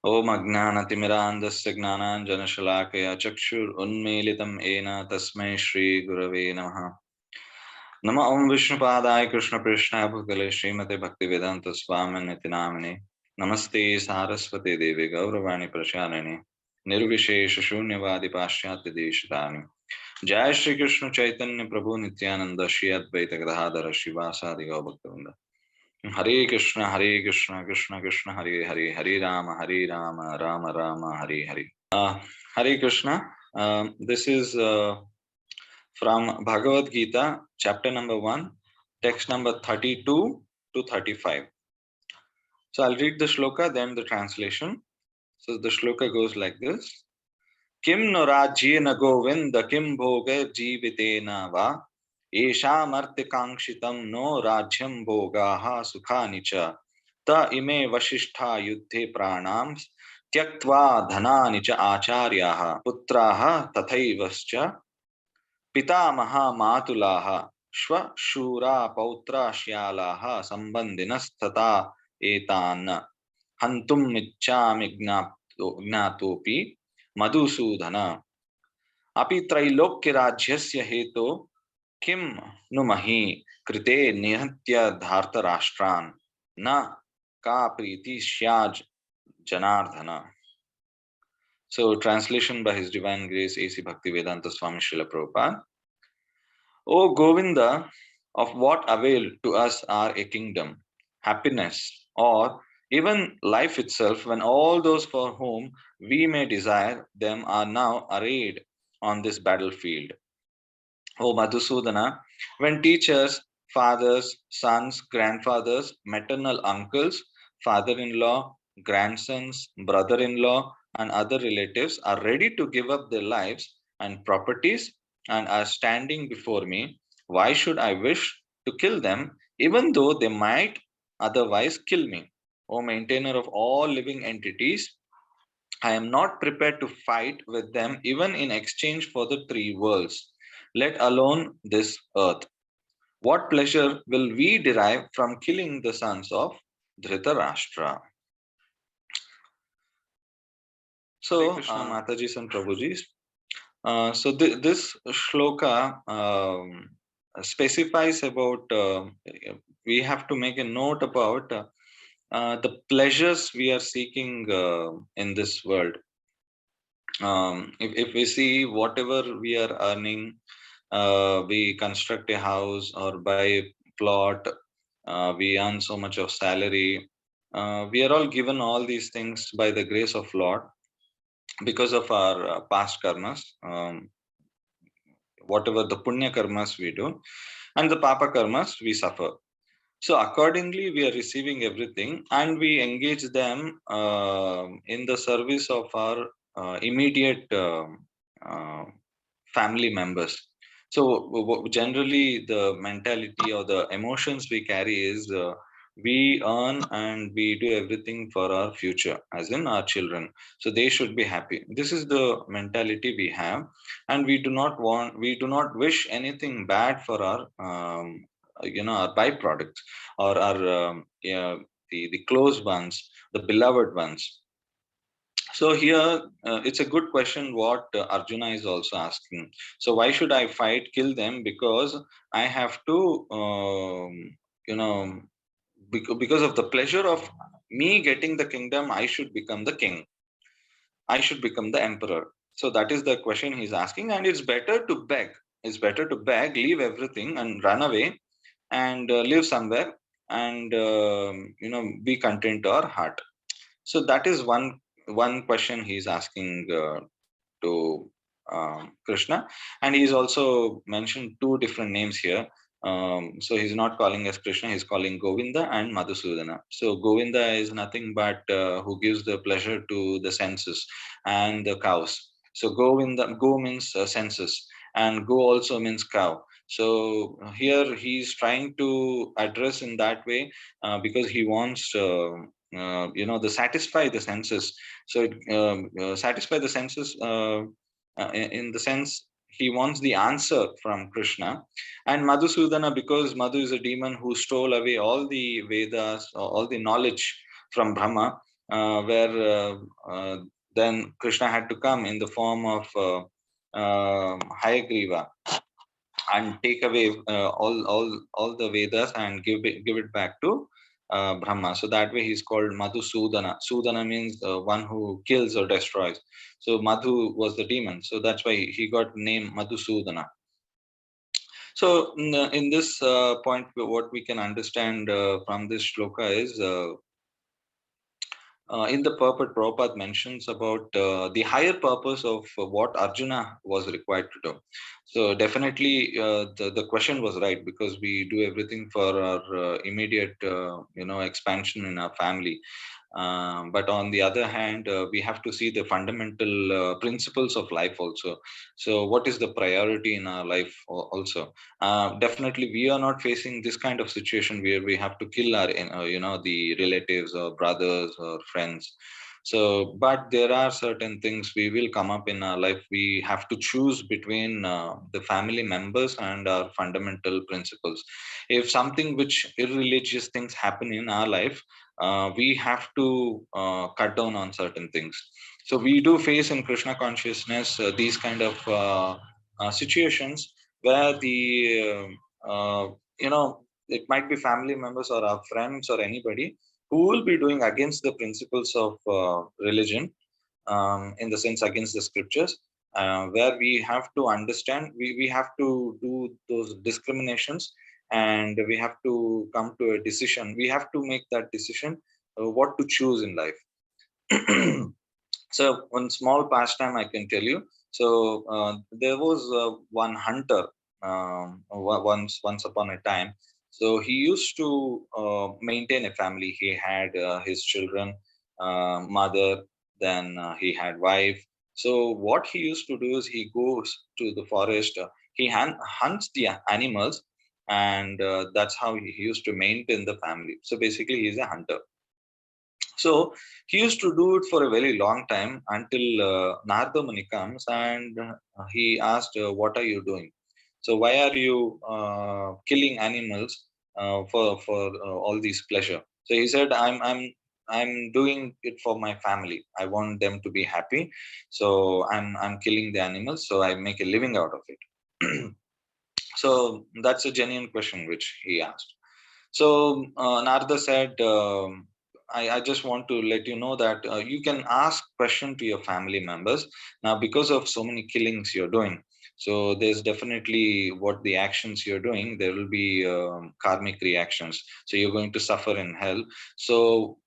Om Ajnanatimirandasya Gnananjanashalakaya Chakshur Unmilitam Ena Tasmai Shri Gurave Namaha. Nama Om Vishnupadaya Krishna Prishna Bhutale Srimate Bhaktivedanta Swamini Namini. Namaste Saraswati Devi Gauravani Pracharani. Nirvishesha Shunyavadi Pashyati Deshitani. Jai Shri Krishna Chaitanya Prabhu Nityananda Shri Advaita Gadadhara Shivasadi Gaurabhaktavinda. Hare Krishna, Krishna Krishna, Hare Hare, Hare Rama, Rama Rama, Hare Hare. Hare Krishna. This is from Bhagavad Gita, chapter number 1, text number 32 to 35. So I'll read the shloka, then the translation. So the shloka goes like this. Kim no rājyena govinda kim bhogair jīvitena va yeṣām arthe kāṅkṣitaṁ no rājyaṁ bhogaḥ sukhāni ca ta ime vasthitā yuddhe prāṇāṁs tyaktvā dhanāni ca ācāryāḥ putrās tathaivascha pitāmahāḥ mātulah shva shūrā pautrāśyālah sambandhinas tata etān hantum iccāmi gnātopi madhusudana api trailokya rājyasya heto kim numahi krite nihatya dharta rashtrān na ka priti syaj janardhana. So translation by His Divine Grace A.C. Bhaktivedanta Swami Srila Prabhupada. O Govinda, of what avail to us are a kingdom, happiness, or even life itself, when all those for whom we may desire them are now arrayed on this battlefield? O Madhusudana, when teachers, fathers, sons, grandfathers, maternal uncles, father-in-law, grandsons, brother-in-law, and other relatives are ready to give up their lives and properties and are standing before me, why should I wish to kill them, even though they might otherwise kill me? O maintainer of all living entities, I am not prepared to fight with them even in exchange for the three worlds, let alone this earth. What pleasure will we derive from killing the sons of Dhritarashtra? So, Matajis and Prabhujis, so this shloka specifies about, we have to make a note about the pleasures we are seeking in this world. If we see whatever we are earning, we construct a house or buy a plot, we earn so much of salary. We are all given all these things by the grace of Lord because of our past karmas, whatever the punya karmas we do, and the papa karmas we suffer. So accordingly, we are receiving everything and we engage them in the service of our immediate family members. So generally the mentality or the emotions we carry is we earn and we do everything for our future, as in our children. So they should be happy. This is the mentality we have, and we do not wish anything bad for our our byproducts or our the close ones, the beloved ones. So here it's a good question what Arjuna is also asking. So why should I fight, kill them? Because I have to, because of the pleasure of me getting the kingdom, I should become the king. I should become the emperor. So that is the question he's asking, and it's better to beg. It's better to beg, leave everything, and run away, and live somewhere, and be content to our heart. So that is one question he's asking to Krishna, and he's also mentioned two different names here. So he's not calling as Krishna, he's calling Govinda and Madhusudana. So Govinda is nothing but who gives the pleasure to the senses and the cows. So Govinda, go means senses, and go also means cow. So here he's trying to address in that way because he wants the satisfy the senses. So satisfy the senses in the sense he wants the answer from Krishna. And Madhusudana, because Madhu is a demon who stole away all the Vedas, all the knowledge from Brahma, where then Krishna had to come in the form of hayagriva and take away all the Vedas and give it back to Brahma. So that way he's called madhusudana. Sudana means one who kills or destroys. So Madhu was the demon. So that's why he got name Madhusudana. So in this point, what we can understand from this shloka is in the purport, Prabhupada mentions about the higher purpose of what Arjuna was required to do. So definitely the question was right, because we do everything for our immediate expansion in our family. But on the other hand, we have to see the fundamental principles of life also. So what is the priority in our life also? Definitely we are not facing this kind of situation where we have to kill our the relatives or brothers or friends. So but there are certain things we will come up in our life. We have to choose between the family members and our fundamental principles. If something which irreligious things happen in our life, we have to cut down on certain things. So we do face in Krishna consciousness these kind of situations where the it might be family members or our friends or anybody who will be doing against the principles of religion, in the sense against the scriptures, where we have to understand, we have to do those discriminations, and we have to come to a decision. We have to make that decision what to choose in life. So one small pastime I can tell you. So there was one hunter once upon a time. So he used to maintain a family. He had his children, mother, then he had wife. So what he used to do is he goes to the forest. He hunts the animals, and that's how he used to maintain the family. So basically, he's a hunter. So he used to do it for a very long time until Narada Muni comes, and he asked, "What are you doing? So why are you killing animals for all these pleasure?" So he said, I'm doing it for my family. I want them to be happy. So I'm killing the animals, so I make a living out of it." So that's a genuine question which he asked. So Narada said, I just want to let you know that you can ask question to your family members. Now, because of so many killings you're doing, so there's definitely what the actions you're doing, there will be karmic reactions. So you're going to suffer in hell. So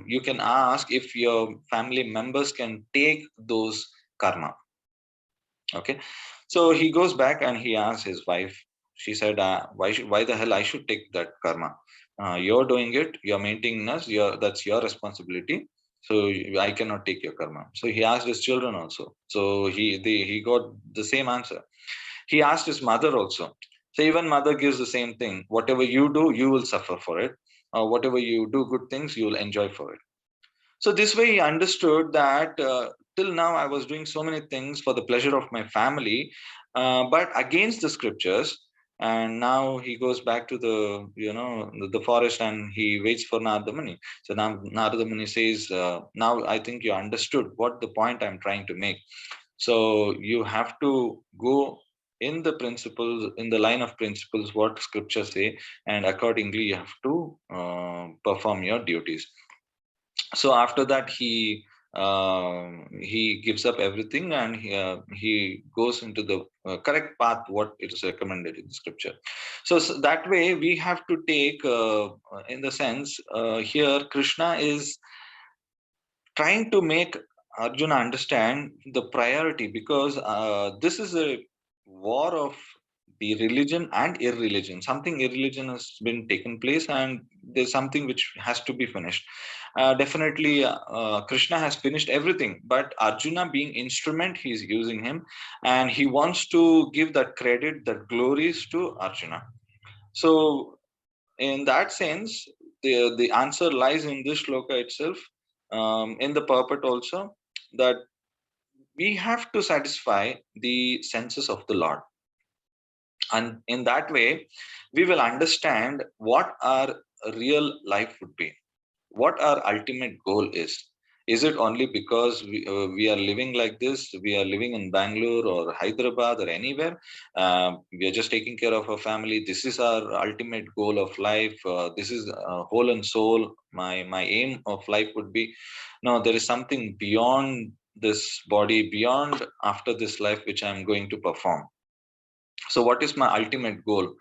you can ask if your family members can take those karma. Okay. So he goes back and he asks his wife. She said, why the hell I should take that karma? You're doing it, you're maintaining us, that's your responsibility. So I cannot take your karma. So he asked his children also. So he got the same answer. He asked his mother also. So even mother gives the same thing. Whatever you do, you will suffer for it. Whatever you do good things, you will enjoy for it. So this way he understood that till now I was doing so many things for the pleasure of my family, but against the scriptures. And now he goes back to the forest, and he waits for Narada Muni. So now Narada Muni says, now I think you understood what the point I'm trying to make. So you have to go in the principles, in the line of principles, what scriptures say, and accordingly you have to perform your duties. So after that he gives up everything, and he goes into the correct path what it is recommended in the scripture. So that way we have to take in the sense here Krishna is trying to make Arjuna understand the priority, because this is a war of the religion and irreligion. Something irreligion has been taken place, and there's something which has to be finished. Definitely, Krishna has finished everything, but Arjuna, being instrument, he's using him, and he wants to give that credit, that glories to Arjuna. So in that sense, the answer lies in this shloka itself, in the purport also, that we have to satisfy the senses of the Lord. And in that way, we will understand what our real life would be. what our ultimate goal is. Is it only because we are living like this? We are living in Bangalore or Hyderabad or anywhere. We are just taking care of our family. This is our ultimate goal of life. This is whole and soul. My aim of life would be. No, there is something beyond this body, beyond after this life, which I'm going to perform. So, what is my ultimate goal?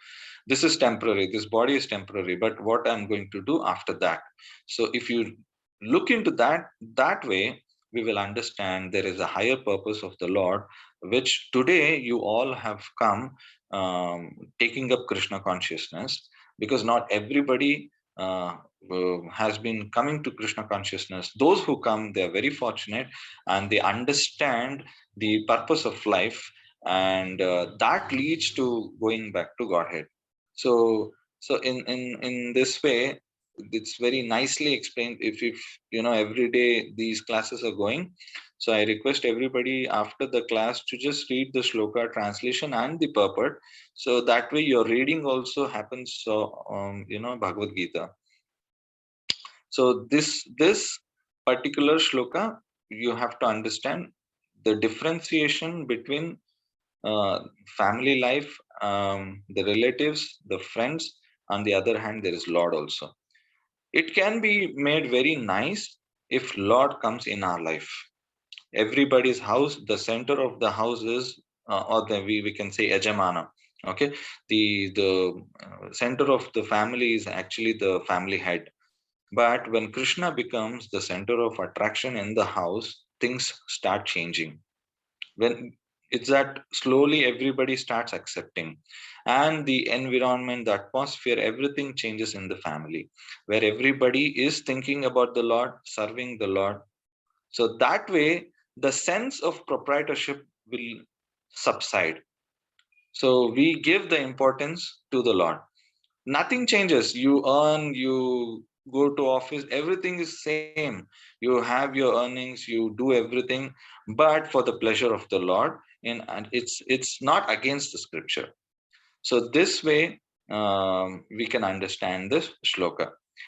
This is temporary. This body is temporary. But what I'm going to do after that? So, if you look into that way, we will understand there is a higher purpose of the Lord, which today you all have come taking up Krishna consciousness, because not everybody has been coming to Krishna consciousness. Those who come, they are very fortunate, and they understand the purpose of life, and that leads to going back to Godhead. So in this way, it's very nicely explained. If every day these classes are going, so I request everybody after the class to just read the shloka translation and the purport, so that way your reading also happens. So Bhagavad Gita. So this particular shloka, you have to understand the differentiation between family life, the relatives, the friends. On the other hand, there is Lord also. It can be made very nice if Lord comes in our life. Everybody's house, the center of the house is, we can say Yajamana. Okay, the center of the family is actually the family head. But when Krishna becomes the center of attraction in the house, things start changing. When it's that slowly everybody starts accepting, and the environment, the atmosphere, everything changes in the family, where everybody is thinking about the Lord, serving the Lord. So that way the sense of proprietorship will subside. So we give the importance to the Lord. Nothing changes. You earn, you go to office, everything is same. You have your earnings, you do everything, but for the pleasure of the Lord. And it's not against the scripture. So this way we can understand this shloka.